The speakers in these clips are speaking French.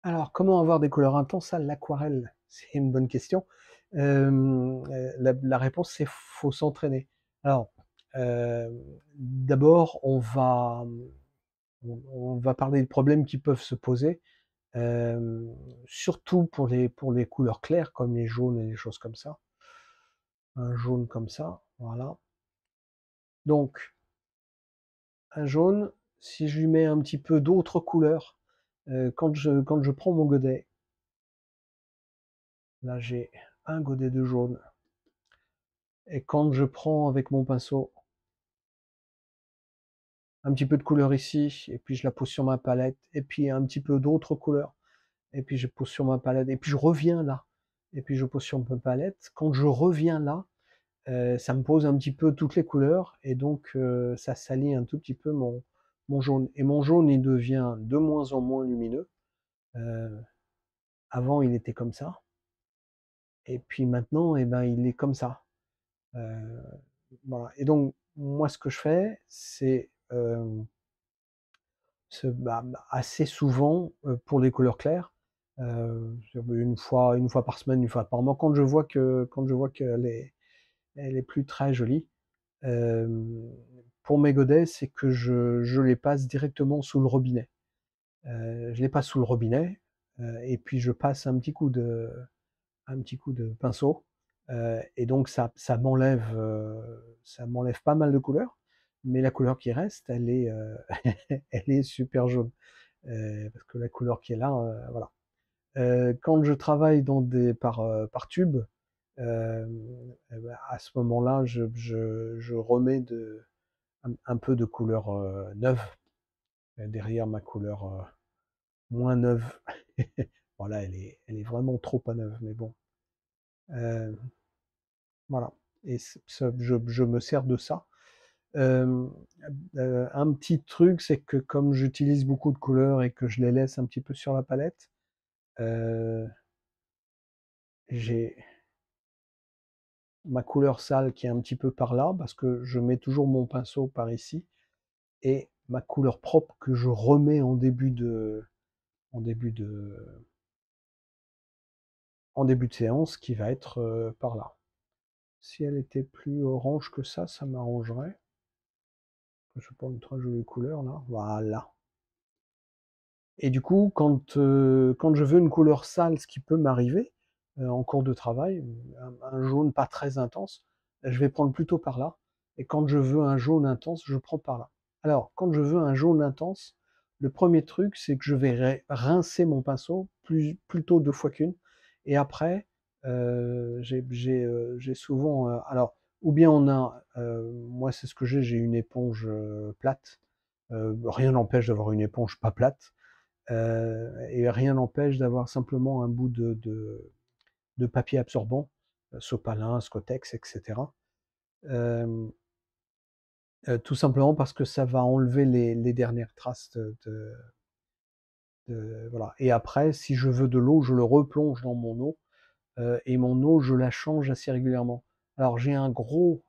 Alors, comment avoir des couleurs intenses à l'aquarelle? C'est une bonne question. La réponse, c'est faut s'entraîner. Alors, d'abord, on va parler de problèmes qui peuvent se poser, surtout pour les couleurs claires, comme les jaunes et les choses comme ça. Un jaune comme ça, voilà. Donc, un jaune, si je lui mets un petit peu d'autres couleurs, quand je prends mon godet, là j'ai un godet de jaune. Et quand je prends avec mon pinceau un petit peu de couleur ici, et puis je la pose sur ma palette, et puis un petit peu d'autres couleurs, et puis je pose sur ma palette, et puis je reviens là, et puis je pose sur ma palette. Quand je reviens là, ça me pose un petit peu toutes les couleurs, et donc ça salit un tout petit peu mon jaune. Et mon jaune, il devient de moins en moins lumineux. Euh, Avant, il était comme ça, et puis maintenant, eh ben, il est comme ça. Euh, voilà. Et donc, moi, ce que je fais, c'est assez souvent, pour les couleurs claires, une fois par semaine, une fois par mois, quand je vois qu'elle est plus très jolie, euh, pour mes godets, c'est que je les passe directement sous le robinet. Je les passe sous le robinet, et puis je passe un petit coup de pinceau, et donc ça m'enlève pas mal de couleurs, mais la couleur qui reste, elle est super jaune, parce que la couleur qui est là, voilà. Quand je travaille par tube, euh, à ce moment-là, je remets un peu de couleur neuve derrière ma couleur moins neuve. Voilà, elle est vraiment trop pas neuve, mais bon. Euh, Voilà. Et je me sers de ça. Euh, un petit truc, c'est que comme j'utilise beaucoup de couleurs et que je les laisse un petit peu sur la palette, euh, j'ai ma couleur sale qui est un petit peu par là, parce que je mets toujours mon pinceau par ici, et ma couleur propre que je remets en début de, en début de séance, qui va être par là. Si elle était plus orange que ça m'arrangerait. Je sais pas, une très jolie couleur là. Voilà. Et du coup, quand je veux une couleur sale, ce qui peut m'arriver en cours de travail, un jaune pas très intense, je vais prendre plutôt par là. Et quand je veux un jaune intense, je prends par là. Alors, quand je veux un jaune intense, le premier truc, c'est que je vais rincer mon pinceau plutôt 2 fois qu'une. Et après, j'ai souvent... alors, ou bien moi c'est ce que j'ai une éponge plate. Rien n'empêche d'avoir une éponge pas plate. Et rien n'empêche d'avoir simplement un bout de papier absorbant, sopalin, Scotex, etc. Euh, tout simplement parce que ça va enlever les dernières traces voilà. Et après, si je veux de l'eau, je le replonge dans mon eau, et mon eau, je la change assez régulièrement. Alors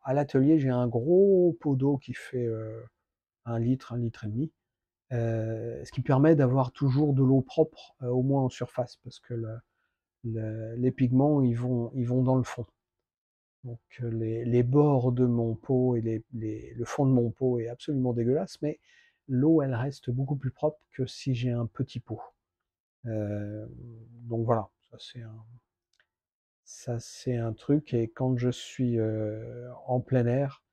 à l'atelier, j'ai un gros pot d'eau qui fait 1 litre et demi, ce qui permet d'avoir toujours de l'eau propre, au moins en surface, parce que les pigments, ils vont dans le fond. Donc les bords de mon pot et le fond de mon pot est absolument dégueulasse, mais l'eau, elle reste beaucoup plus propre que si j'ai un petit pot. Euh, donc voilà, ça c'est un truc. Et quand je suis en plein air,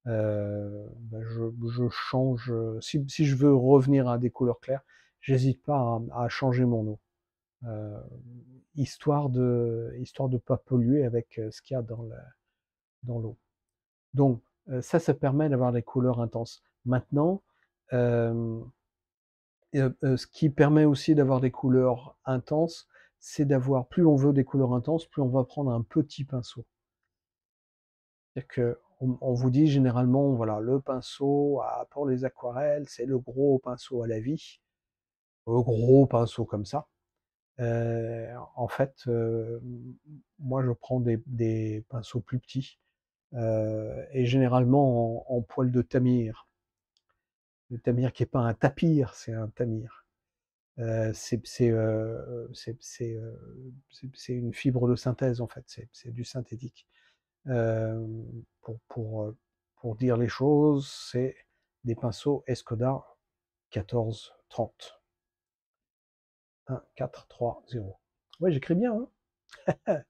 ben, je change. Si je veux revenir à des couleurs claires, j'hésite pas à changer mon eau, euh, histoire de pas polluer avec ce qu'il y a dans l'eau. Donc ça permet d'avoir des couleurs intenses. Maintenant, euh, ce qui permet aussi d'avoir des couleurs intenses, c'est d'avoir, plus on veut des couleurs intenses, plus on va prendre un petit pinceau. C'est-à-dire que on vous dit généralement, voilà, le pinceau pour les aquarelles, c'est le gros pinceau à la vie, le gros pinceau comme ça. En fait, moi je prends des pinceaux plus petits, et généralement en poil de tamir. Le tamir qui est pas un tapir, c'est un tamir. C'est une fibre de synthèse en fait, c'est du synthétique. Euh, pour dire les choses, c'est des pinceaux Escoda 1430. 1, 4, 3, 0. Ouais, j'écris bien, hein.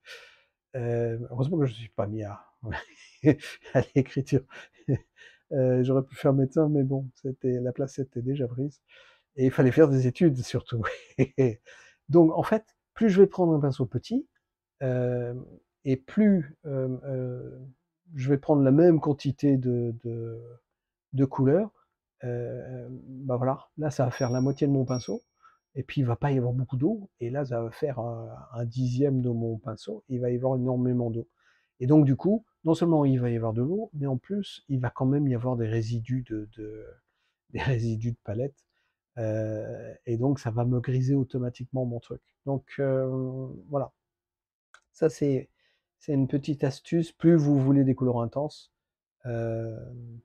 Heureusement que je ne suis pas mis à, à l'écriture. J'aurais pu faire médecin, mais bon, la place était déjà prise. Et il fallait faire des études surtout. Donc en fait, plus je vais prendre un pinceau petit, euh, et plus je vais prendre la même quantité de couleurs, bah voilà, là ça va faire la moitié de mon pinceau, et puis il va pas y avoir beaucoup d'eau, et là ça va faire un dixième de mon pinceau, et il va y avoir énormément d'eau. Et donc du coup, non seulement il va y avoir de l'eau, mais en plus il va quand même y avoir des résidus des résidus de palette, et donc ça va me griser automatiquement mon truc. Donc voilà, ça c'est une petite astuce. Plus vous voulez des couleurs intenses, euh,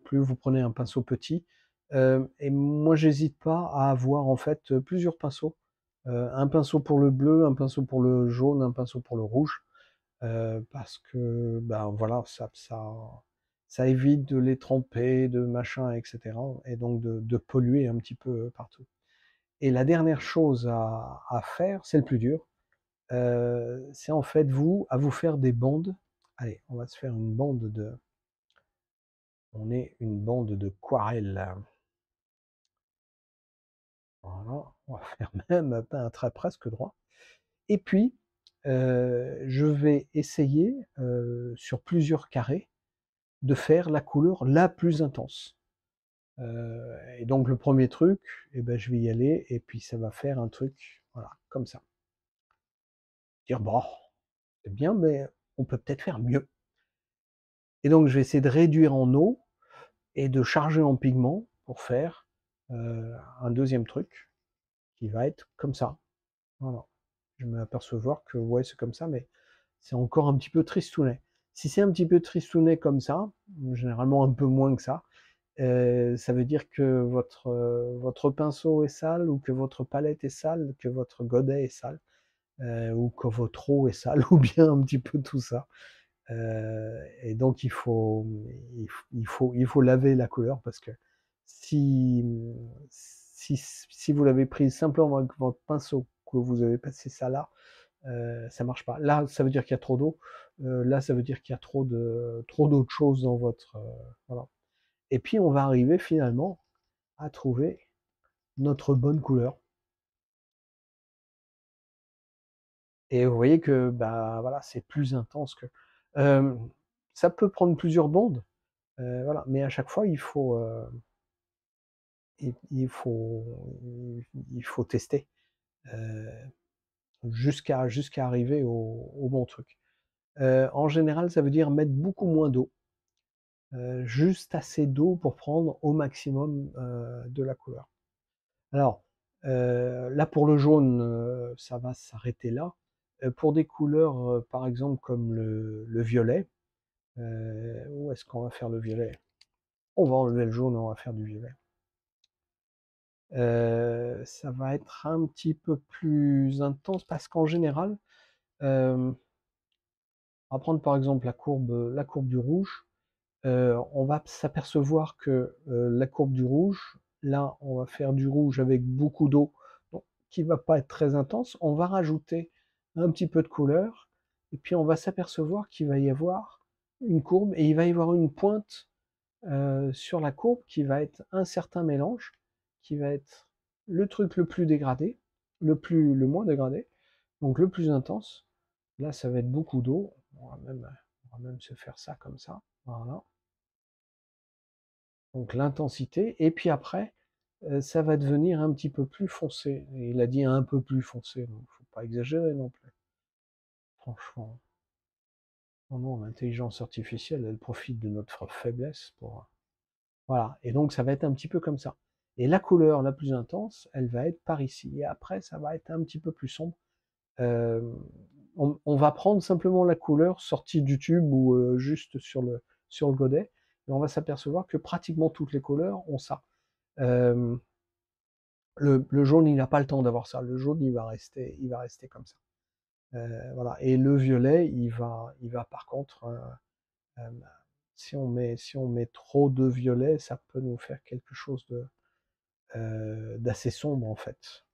plus vous prenez un pinceau petit. Et moi, j'hésite pas à avoir en fait plusieurs pinceaux. Un pinceau pour le bleu, un pinceau pour le jaune, un pinceau pour le rouge, parce que ben voilà, ça évite de les tremper, de machin, etc. Et donc de polluer un petit peu partout. Et la dernière chose à faire, c'est le plus dur, c'est en fait à vous faire des bandes. Allez, on va se faire une bande on est une bande de aquarelle. Voilà, on va faire même un trait presque droit. Et puis, je vais essayer, sur plusieurs carrés, de faire la couleur la plus intense. Et donc le premier truc, eh ben, je vais y aller, et puis ça va faire un truc, voilà, comme ça. Dire, bon, c'est bien, mais on peut peut-être faire mieux. Et donc je vais essayer de réduire en eau et de charger en pigment pour faire un deuxième truc qui va être comme ça. Voilà. Je me apercevoir que ouais, c'est comme ça, mais c'est encore un petit peu tristounet. Si c'est un petit peu tristounet comme ça, généralement un peu moins que ça veut dire que votre pinceau est sale, ou que votre palette est sale, que votre godet est sale, ou que votre eau est sale, ou bien un petit peu tout ça. Et donc il faut laver la couleur, parce que si, si vous l'avez prise simplement avec votre pinceau, que vous avez passé ça là, ça marche pas. Là, ça veut dire qu'il y a trop d'eau. Là, ça veut dire qu'il y a trop d'autres choses dans votre. Voilà. Et puis, on va arriver finalement à trouver notre bonne couleur. Et vous voyez que bah voilà, c'est plus intense que. Euh, Ça peut prendre plusieurs bandes, voilà, mais à chaque fois, il faut, il faut tester, euh, jusqu'à arriver au bon truc. En général, ça veut dire mettre beaucoup moins d'eau, juste assez d'eau pour prendre au maximum de la couleur. Alors, là pour le jaune, ça va s'arrêter là. Pour des couleurs, par exemple comme le violet, où est-ce qu'on va faire le violet? On va enlever le jaune, on va faire du violet. Ça va être un petit peu plus intense, parce qu'en général, on va prendre par exemple la courbe du rouge. On va s'apercevoir que la courbe du rouge, là, on va faire du rouge avec beaucoup d'eau, qui va pas être très intense. On va rajouter un petit peu de couleur, et puis on va s'apercevoir qu'il va y avoir une courbe, et il va y avoir une pointe sur la courbe qui va être un certain mélange, qui va être le truc le plus dégradé, le moins dégradé, donc le plus intense. Là, ça va être beaucoup d'eau. On va même se faire ça comme ça. Voilà. Donc l'intensité, et puis après, ça va devenir un petit peu plus foncé. Et il a dit un peu plus foncé, donc faut pas exagérer non plus. Franchement. Non, non, l'intelligence artificielle, elle profite de notre faiblesse pour. Voilà. Et donc ça va être un petit peu comme ça. Et la couleur la plus intense, elle va être par ici. Et après, ça va être un petit peu plus sombre. Euh, on va prendre simplement la couleur sortie du tube, ou juste sur le godet, et on va s'apercevoir que pratiquement toutes les couleurs ont ça. Euh, Le jaune, il n'a pas le temps d'avoir ça. Le jaune, il va rester comme ça. Voilà. Et le violet, il va par contre, si on met trop de violet, ça peut nous faire quelque chose d'assez sombre en fait.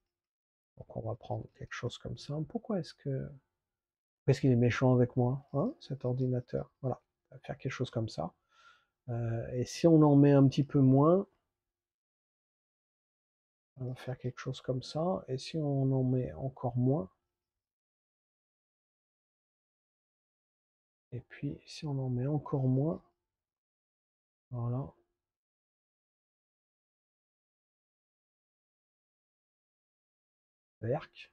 Donc on va prendre quelque chose comme ça. Pourquoi est-ce qu'il est méchant avec moi, hein, cet ordinateur? Voilà, on va faire quelque chose comme ça. Et si on en met un petit peu moins, on va faire quelque chose comme ça. Et si on en met encore moins, et puis si on en met encore moins, voilà, verc.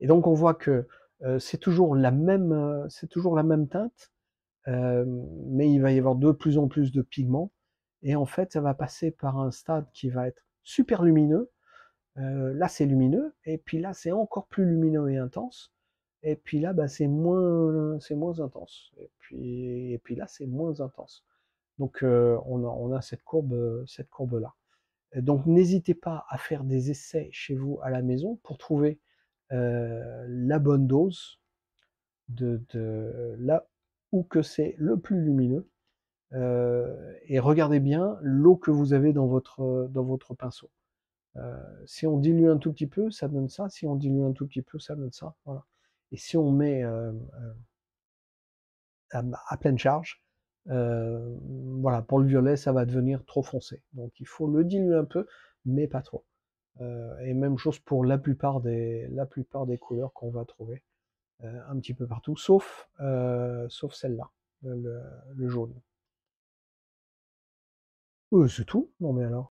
Et donc on voit que c'est toujours la même teinte, mais il va y avoir de plus en plus de pigments. Et en fait, ça va passer par un stade qui va être super lumineux. Là, c'est lumineux, et puis là, c'est encore plus lumineux et intense. Et puis là, bah, c'est moins intense. Et puis là, c'est moins intense. Donc, on a cette courbe-là. Donc, n'hésitez pas à faire des essais chez vous à la maison pour trouver la bonne dose de là où que c'est le plus lumineux. Et regardez bien l'eau que vous avez dans votre pinceau. Si on dilue un tout petit peu, ça donne ça. Si on dilue un tout petit peu, ça donne ça. Voilà. Et si on met à pleine charge, voilà, pour le violet, ça va devenir trop foncé. Donc il faut le diluer un peu, mais pas trop. Et même chose pour la plupart des couleurs qu'on va trouver un petit peu partout, sauf celle-là, le jaune. C'est tout? Non mais alors.